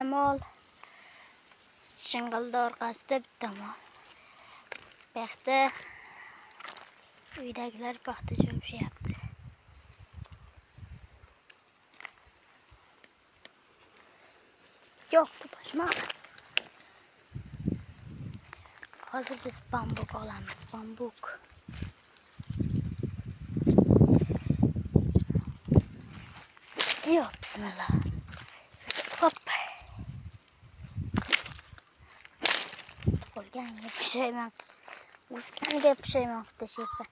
Mol shing'ilni orqasida bitta mol. Bu yoqda uydagilar paxta cho'mishyapti. Yo'q, to'pashmoq. Hozir biz bambuk olamiz, bambuk. Yo'q, bismillah. Hop. Qolganiga pushayman. O'sganiga pushayman tashlashga.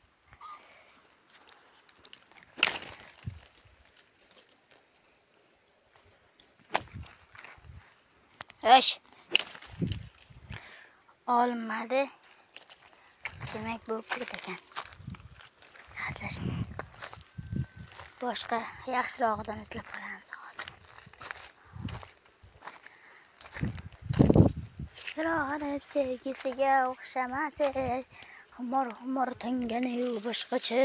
Osh. Olmadi. Demak bu kirib ekan. Hazlashma. Boshqa yaxshirog'idan izlab qolamiz hozir. Siroqib sevgisiga o'xshamasi, humor tangani-yu boshqacha.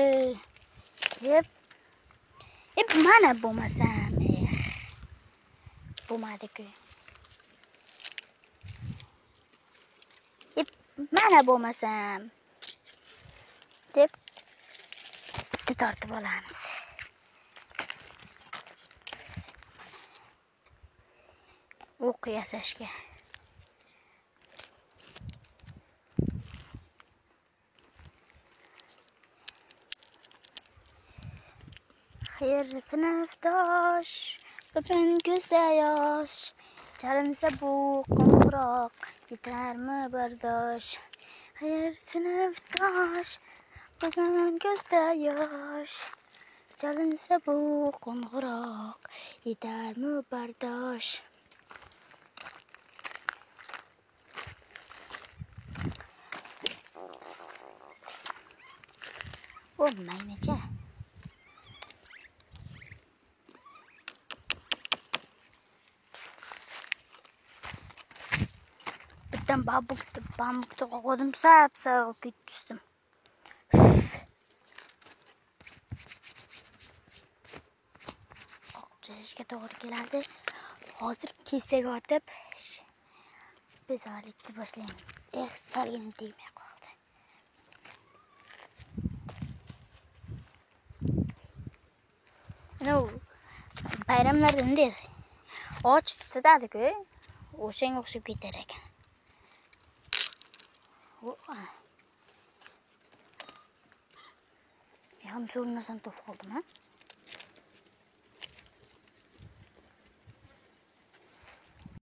Hep mana bo'lmasam. Bo'lmadi-ku. Mana bo'lmasam deb bitta tortib olamiz. O'q yasashga. Xayr sinfdosh, bugun ko'zda yosh, chalinsa bu qo'ng'iroq, yetarmi bardosh. Xayr sinfdosh, bugun ko'zda yosh, chalinsa bu qo'ng'iroq, yetarmi bardosh. Bo'lmaymicha. Bittan bambukni qo'ydim, sap-sariq ketdim. Qo'qishga to'g'ri kelardi. Hozir kesaga otib bezorlikni boshlayman. Salgin tegmay qoldi. Bayramlarda bunday och tutadi-ku, o'shanga o'xshab ketar ekan. Ham zo'rnasan to'f qoldim, ha?